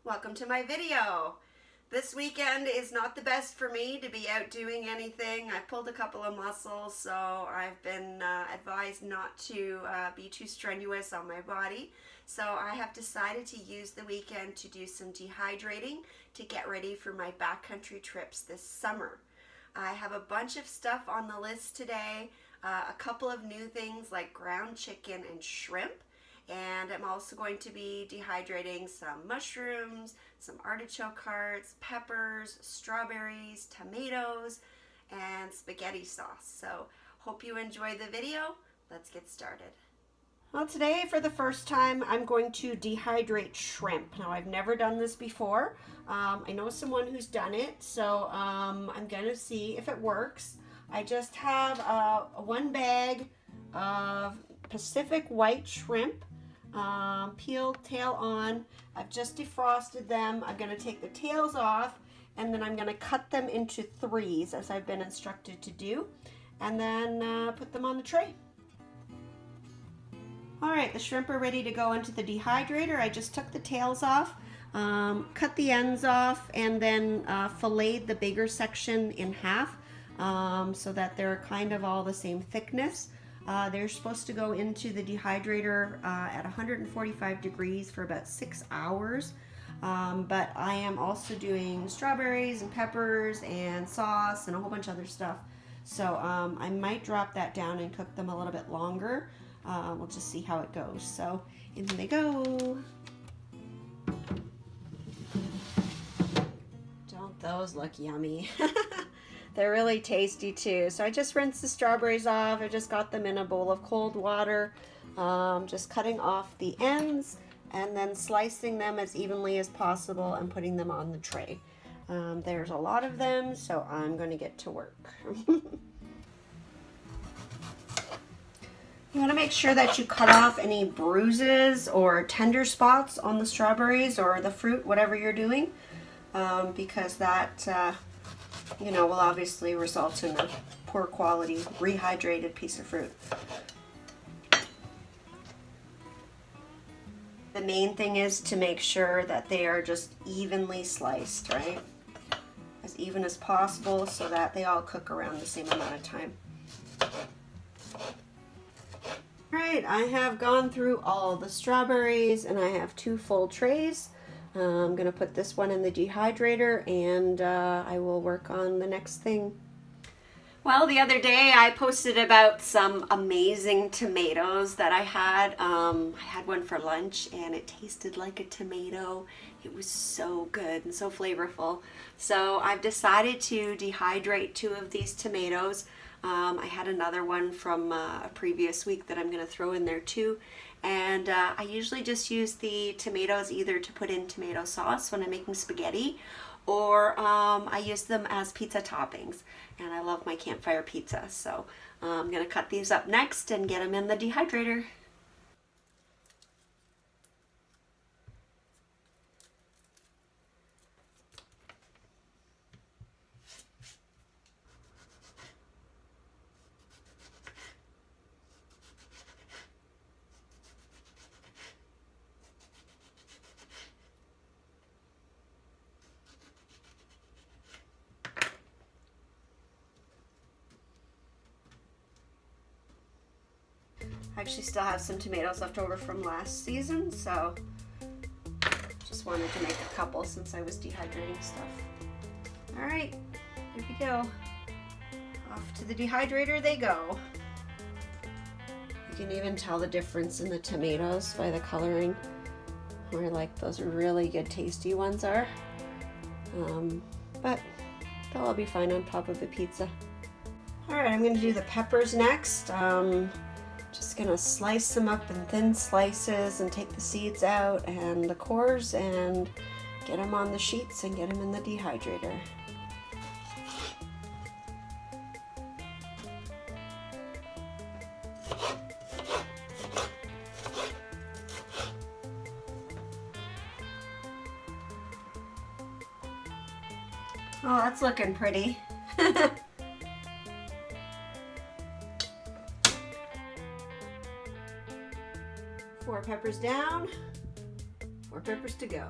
Welcome to my video. This weekend is not the best for me to be out doing anything. I pulled a couple of muscles, so I've been advised not to be too strenuous on my body. So I have decided to use the weekend to do some dehydrating to get ready for my backcountry trips this summer. I have a bunch of stuff on the list today, a couple of new things like ground chicken and shrimp. And I'm also going to be dehydrating some mushrooms, some artichoke hearts, peppers, strawberries, tomatoes, and spaghetti sauce. So hope you enjoy the video. Let's get started. Well, today for the first time I'm going to dehydrate shrimp. Now I've never done this before. I know someone who's done it, so I'm going to see if it works. I just have one bag of Pacific white shrimp. Peeled tail on. I've just defrosted them. I'm going to take the tails off and then I'm going to cut them into threes as I've been instructed to do, and then put them on the tray. Alright, the shrimp are ready to go into the dehydrator. I just took the tails off, cut the ends off, and then filleted the bigger section in half so that they're kind of all the same thickness. They're supposed to go into the dehydrator at 145 degrees for about 6 hours. But I am also doing strawberries and peppers and sauce and a whole bunch of other stuff. So I might drop that down and cook them a little bit longer. We'll just see how it goes. So in they go. Don't those look yummy? They're really tasty too. So I just rinsed the strawberries off. I just got them in a bowl of cold water. Just cutting off the ends and then slicing them as evenly as possible and putting them on the tray. There's a lot of them, so I'm going to get to work. You want to make sure that you cut off any bruises or tender spots on the strawberries or the fruit, whatever you're doing, because that will obviously result in a poor quality, rehydrated piece of fruit. The main thing is to make sure that they are just evenly sliced, right? As even as possible so that they all cook around the same amount of time. Alright, I have gone through all the strawberries and I have 2 full trays. I'm going to put this one in the dehydrator and I will work on the next thing. Well, the other day I posted about some amazing tomatoes that I had. I had one for lunch and it tasted like a tomato. It was so good and so flavorful. So I've decided to dehydrate 2 of these tomatoes. I had another one from a previous week that I'm going to throw in there too. And I usually just use the tomatoes either to put in tomato sauce when I'm making spaghetti, or I use them as pizza toppings. And I love my campfire pizza, so I'm going to cut these up next and get them in the dehydrator. I actually still have some tomatoes left over from last season, so just wanted to make a couple since I was dehydrating stuff. Alright, here we go. Off to the dehydrator they go. You can even tell the difference in the tomatoes by the coloring, where like those really good tasty ones are. But they'll all be fine on top of the pizza. Alright, I'm going to do the peppers next. Just gonna slice them up in thin slices and take the seeds out and the cores and get them on the sheets and get them in the dehydrator. Oh, that's looking pretty. 4 peppers down, 4 peppers to go.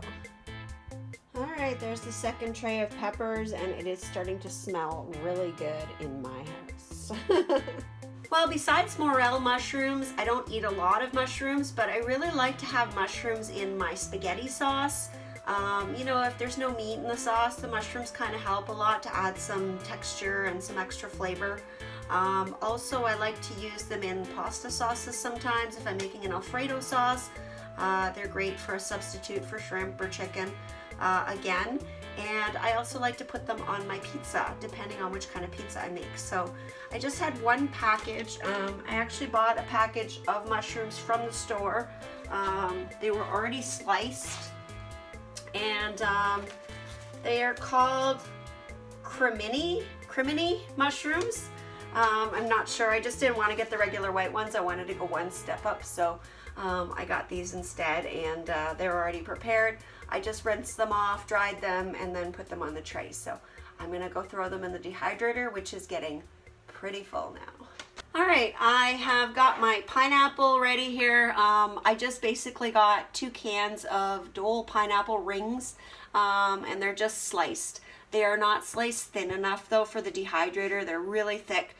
All right, there's the second tray of peppers, and it is starting to smell really good in my house. Well, besides morel mushrooms, I don't eat a lot of mushrooms, but I really like to have mushrooms in my spaghetti sauce. You know, if there's no meat in the sauce, the mushrooms kind of help a lot to add some texture and some extra flavor. Also, I like to use them in pasta sauces sometimes if I'm making an Alfredo sauce. They're great for a substitute for shrimp or chicken, again. And I also like to put them on my pizza, depending on which kind of pizza I make. So I just had one package. I actually bought a package of mushrooms from the store. They were already sliced, and they are called cremini mushrooms. I'm not sure, I just didn't want to get the regular white ones. I wanted to go one step up, so I got these instead, and they're already prepared. I just rinsed them off, dried them, and then put them on the tray. So I'm gonna go throw them in the dehydrator, which is getting pretty full now. All right, I have got my pineapple ready here. I just basically got 2 cans of Dole pineapple rings, and they're just sliced. They are not sliced thin enough though for the dehydrator. They're really thick.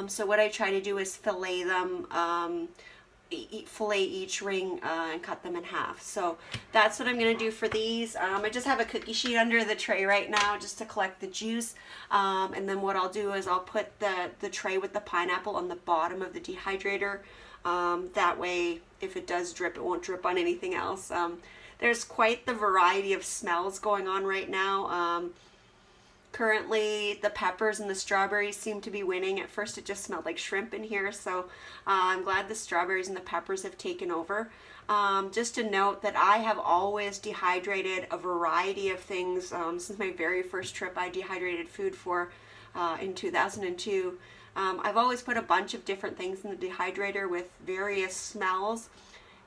So what I try to do is fillet them, fillet each ring and cut them in half. So that's what I'm going to do for these. I just have a cookie sheet under the tray right now just to collect the juice. And then what I'll do is I'll put the tray with the pineapple on the bottom of the dehydrator. That way, if it does drip, it won't drip on anything else. There's quite the variety of smells going on right now. Currently, the peppers and the strawberries seem to be winning. At first, it just smelled like shrimp in here, so I'm glad the strawberries and the peppers have taken over. Just to note that I have always dehydrated a variety of things. Since my very first trip, I dehydrated food for in 2002. I've always put a bunch of different things in the dehydrator with various smells,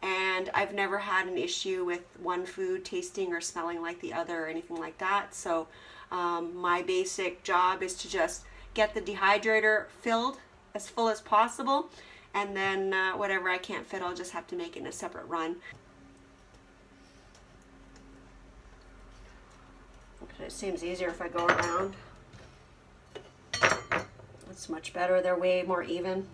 and I've never had an issue with one food tasting or smelling like the other or anything like that. So my basic job is to just get the dehydrator filled as full as possible, and then whatever I can't fit, I'll just have to make it in a separate run. It seems easier if I go around. It's much better. They're way more even.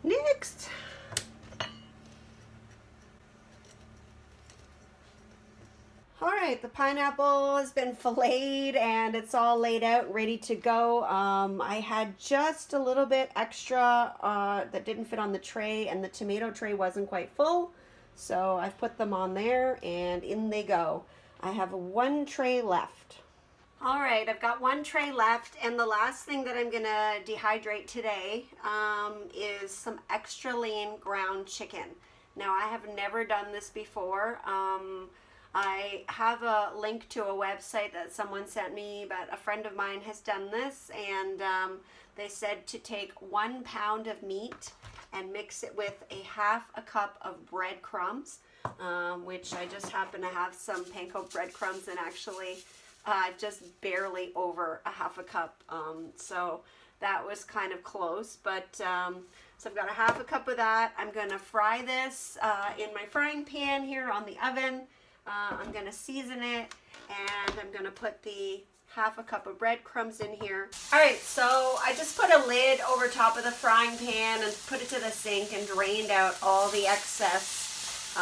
Next. All right, the pineapple has been filleted and it's all laid out, ready to go. I had just a little bit extra that didn't fit on the tray, and the tomato tray wasn't quite full, so I've put them on there and in they go. I have 1 tray left. All right, I've got 1 tray left, and the last thing that I'm gonna dehydrate today is some extra lean ground chicken. Now, I have never done this before. I have a link to a website that someone sent me, but a friend of mine has done this, and they said to take 1 pound of meat and mix it with a half a cup of breadcrumbs, which I just happen to have some panko breadcrumbs, and actually just barely over a half a cup. So that was kind of close, but so I've got a half a cup of that. I'm gonna fry this in my frying pan here on the oven. I'm gonna season it, and I'm gonna put the half a cup of breadcrumbs in here. All right, so I just put a lid over top of the frying pan and put it to the sink and drained out all the excess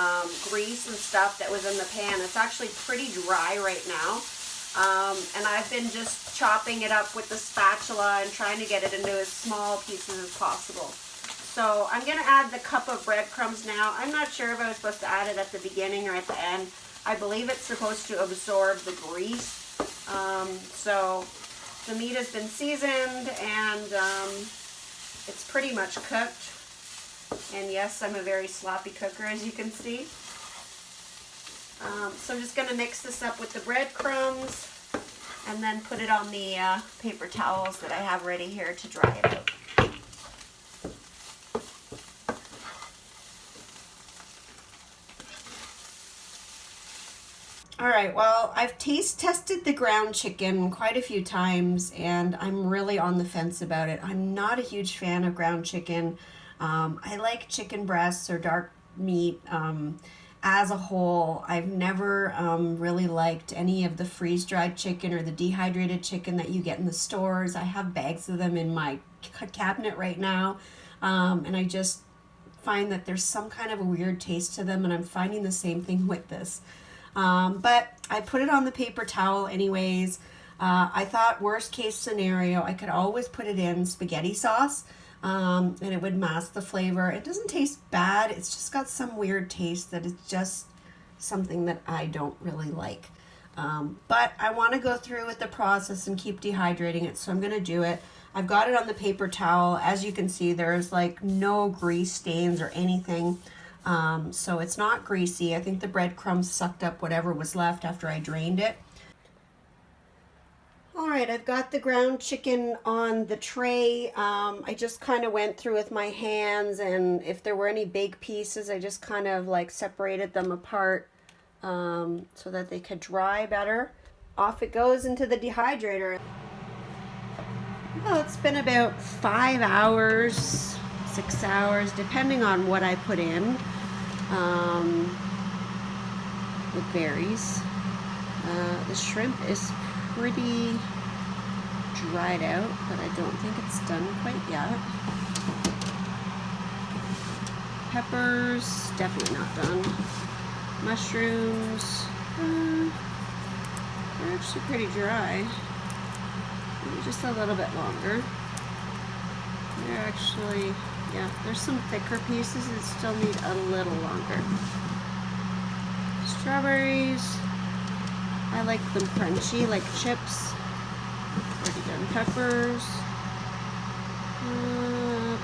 grease and stuff that was in the pan. It's actually pretty dry right now. And I've been just chopping it up with the spatula and trying to get it into as small pieces as possible. So I'm going to add the cup of breadcrumbs now. I'm not sure if I was supposed to add it at the beginning or at the end. I believe it's supposed to absorb the grease. So the meat has been seasoned, and it's pretty much cooked. And yes, I'm a very sloppy cooker, as you can see. So I'm just going to mix this up with the breadcrumbs and then put it on the paper towels that I have ready here to dry it out. All right, well, I've taste tested the ground chicken quite a few times, and I'm really on the fence about it. I'm not a huge fan of ground chicken. I like chicken breasts or dark meat as a whole. I've never really liked any of the freeze-dried chicken or the dehydrated chicken that you get in the stores. I have bags of them in my cabinet right now, and I just find that there's some kind of a weird taste to them, and I'm finding the same thing with this. But I put it on the paper towel anyways. I thought worst case scenario, I could always put it in spaghetti sauce, and it would mask the flavor. It doesn't taste bad. It's just got some weird taste that is just something that I don't really like. But I want to go through with the process and keep dehydrating it, so I'm going to do it. I've got it on the paper towel. As you can see, there's like no grease stains or anything. So it's not greasy. I think the breadcrumbs sucked up whatever was left after I drained it. All right, I've got the ground chicken on the tray. I just kind of went through with my hands, and if there were any big pieces, I just kind of like separated them apart so that they could dry better. Off it goes into the dehydrator. Well, it's been about 5 hours, 6 hours, depending on what I put in. It varies. The shrimp is pretty dried out, but I don't think it's done quite yet. Peppers, definitely not done. Mushrooms, they're actually pretty dry. Maybe just a little bit longer. They're actually, yeah, there's some thicker pieces that still need a little longer. Strawberries, I like them crunchy, like chips. Already done. Peppers.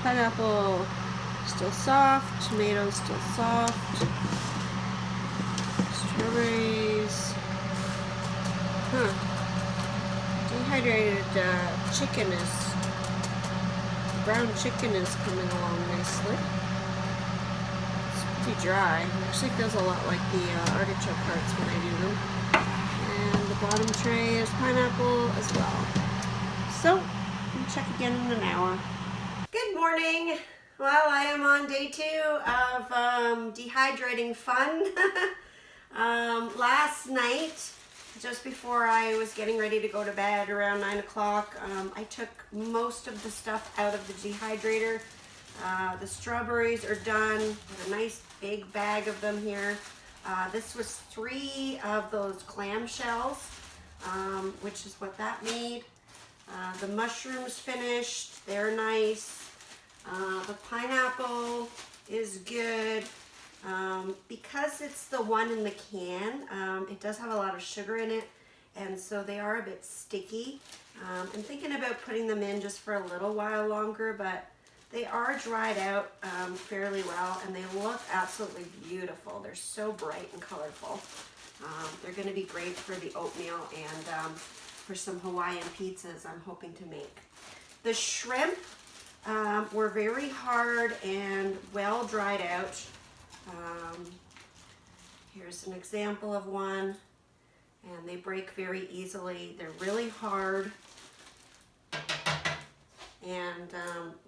Pineapple, still soft. Tomatoes, still soft. Strawberries. Dehydrated chicken is, brown chicken is coming along nicely. It's pretty dry. It actually feels a lot like the artichoke hearts when I do them. And the bottom tray is pineapple as well. So, we'll check again in an hour. Good morning. Well, I am on day 2 of dehydrating fun. Last night, just before I was getting ready to go to bed around 9 o'clock, I took most of the stuff out of the dehydrator. The strawberries are done. Got a nice big bag of them here. This was 3 of those clamshells, which is what that made. The mushrooms finished. They're nice. The pineapple is good. Because it's the one in the can, it does have a lot of sugar in it, and so they are a bit sticky. I'm thinking about putting them in just for a little while longer, but they are dried out fairly well, and they look absolutely beautiful. They're so bright and colorful. They're going to be great for the oatmeal and for some Hawaiian pizzas I'm hoping to make. The shrimp were very hard and well dried out. Here's an example of one, and they break very easily. They're really hard and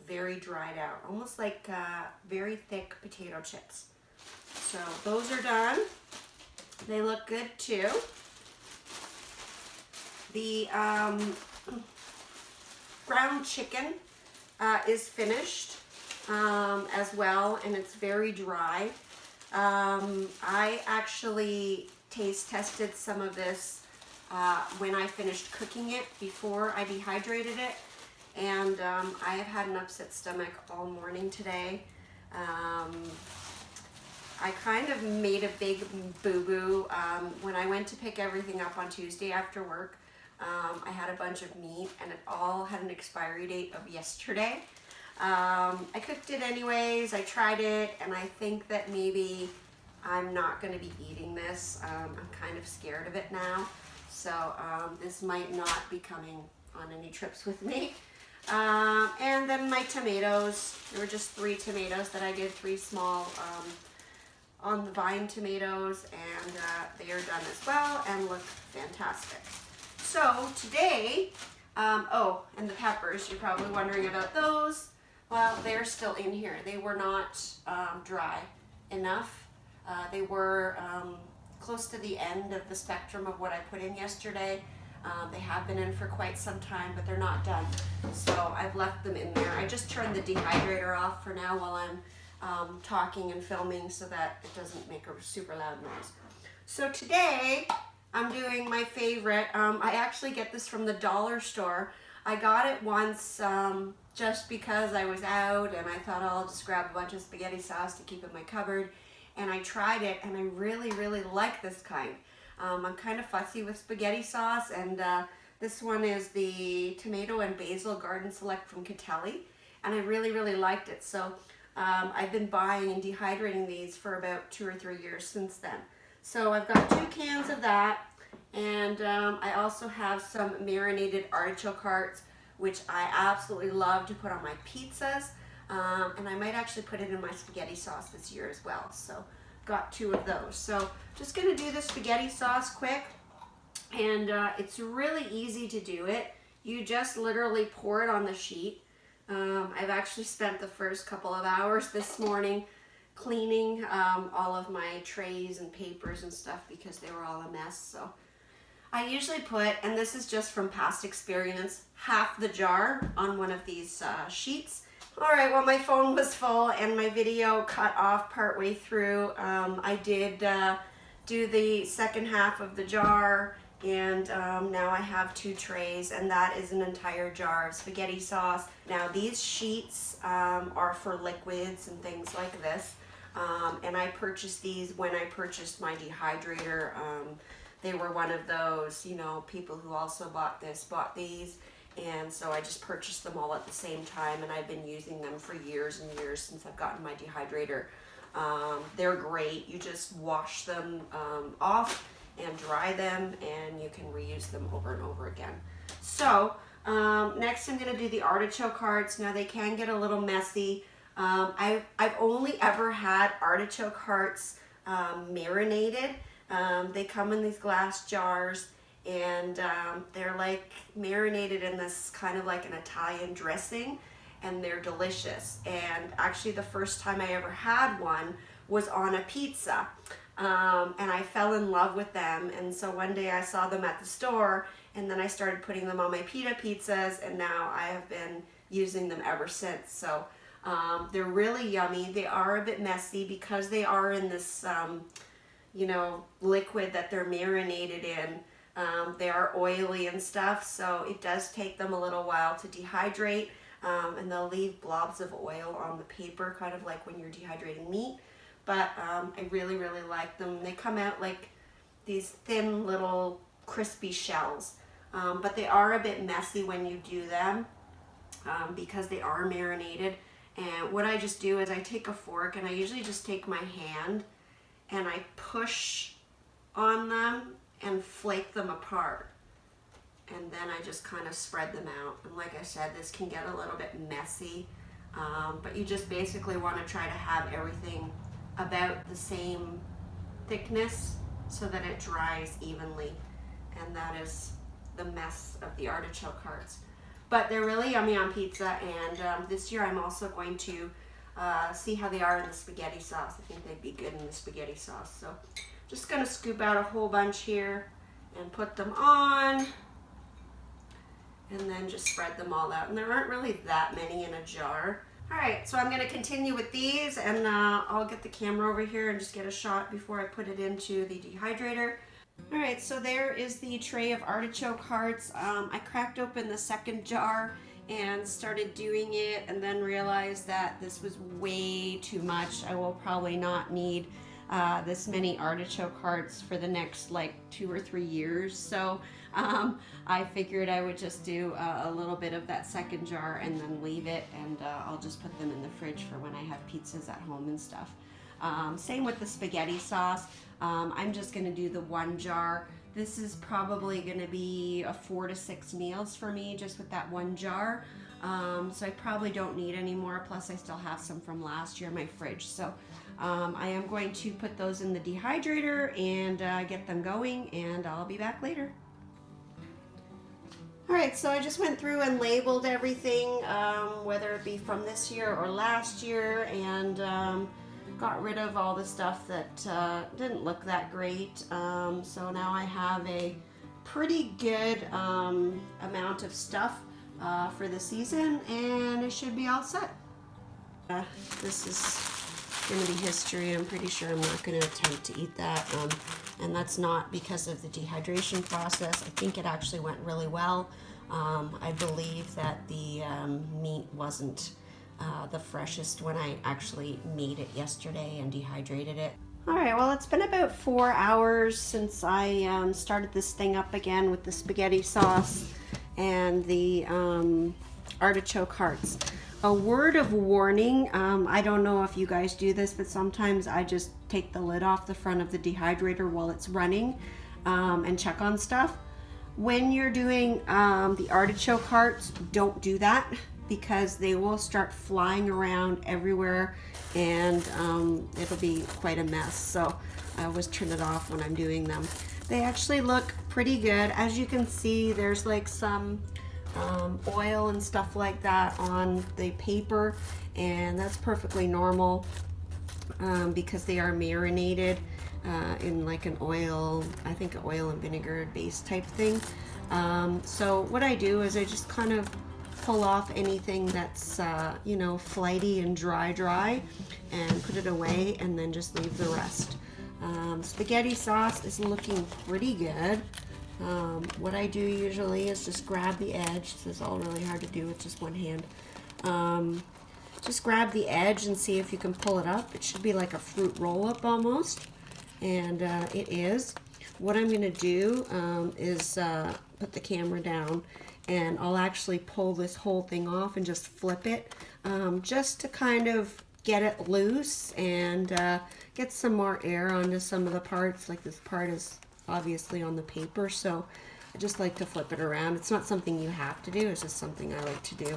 very dried out, almost like very thick potato chips. So those are done. They look good too. The ground chicken is finished as well, and it's very dry. I actually taste tested some of this when I finished cooking it before I dehydrated it, and I have had an upset stomach all morning today. I kind of made a big boo-boo when I went to pick everything up on Tuesday after work. I had a bunch of meat, and it all had an expiry date of yesterday. I cooked it anyways. I tried it, and I think that maybe I'm not going to be eating this. I'm kind of scared of it now, so this might not be coming on any trips with me. And then my tomatoes. There were just 3 tomatoes that I did, 3 small on the vine tomatoes, and they are done as well and look fantastic. So today, oh, and the peppers, you're probably wondering about those. Well, they're still in here. They were not dry enough. They were close to the end of the spectrum of what I put in yesterday. They have been in for quite some time, but they're not done. So I've left them in there. I just turned the dehydrator off for now while I'm talking and filming so that it doesn't make a super loud noise. So today I'm doing my favorite. I actually get this from the dollar store. I got it once just because I was out and I thought, oh, I'll just grab a bunch of spaghetti sauce to keep in my cupboard. And I tried it and I really, really like this kind. I'm kind of fussy with spaghetti sauce, and this one is the tomato and basil garden select from Catelli, and I really, really liked it. So I've been buying and dehydrating these for about 2 or 3 years since then. So I've got 2 cans of that, and I also have some marinated artichoke hearts, which I absolutely love to put on my pizzas, and I might actually put it in my spaghetti sauce this year as well. So got 2 of those. So just gonna do the spaghetti sauce quick, and it's really easy to do it. You just literally pour it on the sheet. I've actually spent the first couple of hours this morning cleaning all of my trays and papers and stuff because they were all a mess. So I usually put, and this is just from past experience, half the jar on one of these sheets. All right, well, my phone was full and my video cut off partway through. I did do the second half of the jar, and now I have 2 trays, and that is an entire jar of spaghetti sauce. Now, these sheets are for liquids and things like this, and I purchased these when I purchased my dehydrator. They were one of those, you know, people who also bought these. And so I just purchased them all at the same time, and I've been using them for years and years since I've gotten my dehydrator. They're great. You just wash them off and dry them, and you can reuse them over and over again. So next I'm going to do the artichoke hearts. Now they can get a little messy. I've only ever had artichoke hearts marinated. They come in these glass jars, and they're like marinated in this kind of like an Italian dressing, and they're delicious. And actually the first time I ever had one was on a pizza, and I fell in love with them. And so one day I saw them at the store, and then I started putting them on my pita pizzas, and now I have been using them ever since. So they're really yummy. They are a bit messy because they are in this you know, liquid that they're marinated in. They are oily and stuff, so it does take them a little while to dehydrate, and they'll leave blobs of oil on the paper, kind of like when you're dehydrating meat. But I really, really like them. They come out like these thin little crispy shells, but they are a bit messy when you do them because they are marinated. And what I just do is I take a fork, and I usually just take my hand and I push on them and flake them apart, and then I just kind of spread them out. And like I said, this can get a little bit messy, but you just basically want to try to have everything about the same thickness so that it dries evenly, and that is the mess of the artichoke hearts. But they're really yummy on pizza, and this year I'm also going to see how they are in the spaghetti sauce. I think they'd be good in the spaghetti sauce. So just gonna scoop out a whole bunch here and put them on, and then just spread them all out. And there aren't really that many in a jar. All right, so I'm gonna continue with these, and I'll get the camera over here and just get a shot before I put it into the dehydrator. All right, so there is the tray of artichoke hearts. I cracked open the second jar and started doing it, and then realized that this was way too much. I will probably not need this many artichoke hearts for the next like 2 or 3 years. So I figured I would just do a little bit of that second jar and then leave it, and I'll just put them in the fridge for when I have pizzas at home and stuff. Same with the spaghetti sauce. I'm just gonna do the 1 jar. This is probably gonna be a 4 to 6 meals for me just with that 1 jar. So I probably don't need any more. Plus I still have some from last year in my fridge. So I am going to put those in the dehydrator and get them going, and I'll be back later. Alright, so I just went through and labeled everything, whether it be from this year or last year, and got rid of all the stuff that didn't look that great. So now I have a pretty good amount of stuff for the season, and it should be all set. This is going to be history. I'm pretty sure I'm not going to attempt to eat that, and that's not because of the dehydration process. I think it actually went really well. I believe that the meat wasn't the freshest when I actually made it yesterday and dehydrated it. Alright, well, it's been about 4 hours since I started this thing up again with the spaghetti sauce and the artichoke hearts. A word of warning, I don't know if you guys do this, but sometimes I just take the lid off the front of the dehydrator while it's running and check on stuff. When you're doing the artichoke hearts, don't do that, because they will start flying around everywhere, and it'll be quite a mess. So I always turn it off when I'm doing them. They actually look pretty good. As you can see, there's like some oil and stuff like that on the paper, and that's perfectly normal because they are marinated in like an oil, I think an oil and vinegar base type thing. So what I do is I just kind of pull off anything that's you know, flighty and dry and put it away, and then just leave the rest. Spaghetti sauce is looking pretty good. What I do usually is just grab the edge. This is all really hard to do with just one hand. Just grab the edge and see if you can pull it up. It should be like a fruit roll-up almost, and it is. What I'm going to do is put the camera down, and I'll actually pull this whole thing off and just flip it, just to kind of get it loose and get some more air onto some of the parts. Like this part is obviously on the paper, so I just like to flip it around. It's not something you have to do, it's just something I like to do.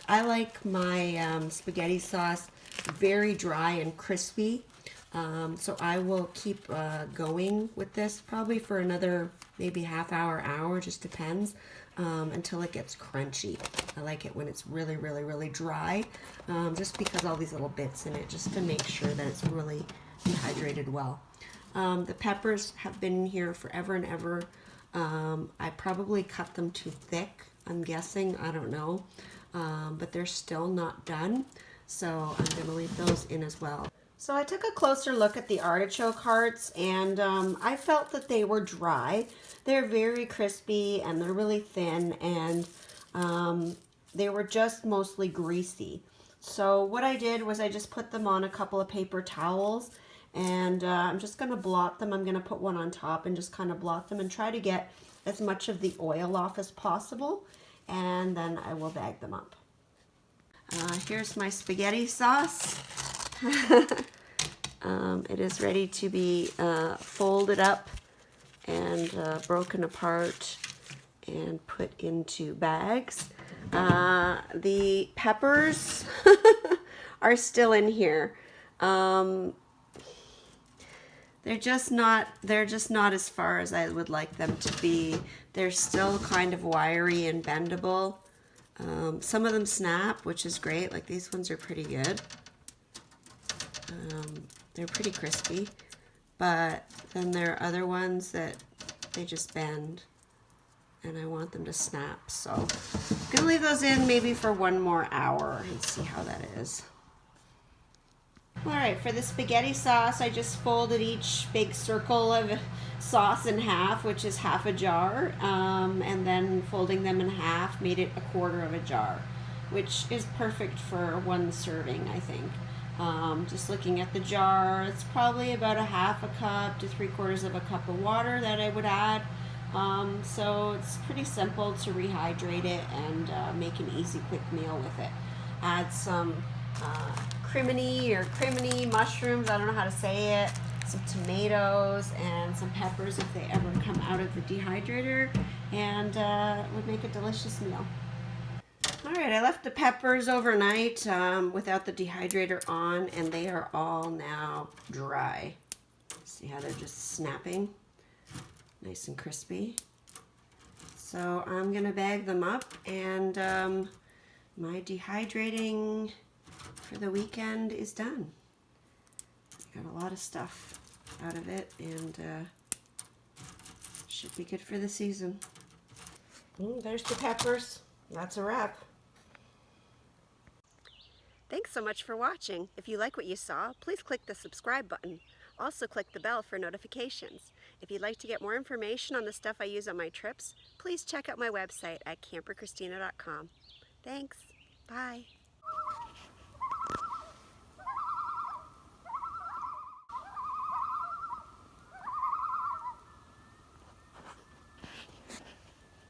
I like my spaghetti sauce very dry and crispy, so I will keep going with this probably for another maybe half hour, just depends, until it gets crunchy. I like it when it's really dry, just because all these little bits in it, just to make sure that it's really dehydrated well. The peppers have been in here forever and ever. I probably cut them too thick, I'm guessing, I don't know, but they're still not done, so I'm going to leave those in as well. So I took a closer look at the artichoke hearts, and I felt that they were dry. They're very crispy and they're really thin, and they were just mostly greasy. So what I did was I just put them on a couple of paper towels, and I'm just going to blot them. I'm going to put one on top and just kind of blot them and try to get as much of the oil off as possible, and then I will bag them up. Here's my spaghetti sauce. It is ready to be folded up and broken apart and put into bags. The peppers are still in here. They're just not as far as I would like them to be. They're still kind of wiry and bendable. Some of them snap, which is great. Like these ones are pretty good. They're pretty crispy, but then there are other ones that they just bend, and I want them to snap. So I'm gonna leave those in maybe for 1 more hour and see how that is. Alright, for the spaghetti sauce, I just folded each big circle of sauce in half, which is half a jar, and then folding them in half made it 1/4 of a jar, which is perfect for 1 serving, I think. Just looking at the jar, it's probably about 1/2 cup to 3/4 of a cup of water that I would add. So it's pretty simple to rehydrate it and make an easy, quick meal with it. Add some criminy mushrooms, I don't know how to say it, some tomatoes, and some peppers if they ever come out of the dehydrator, and it would make a delicious meal. Alright, I left the peppers overnight without the dehydrator on, and they are all now dry. See how they're just snapping? Nice and crispy. So I'm going to bag them up, and my dehydrating for the weekend is done. I got a lot of stuff out of it, and should be good for the season. There's the peppers. That's a wrap. Thanks so much for watching. If you like what you saw, please click the subscribe button. Also click the bell for notifications. If you'd like to get more information on the stuff I use on my trips, please check out my website at CamperChristina.com. Thanks. Bye.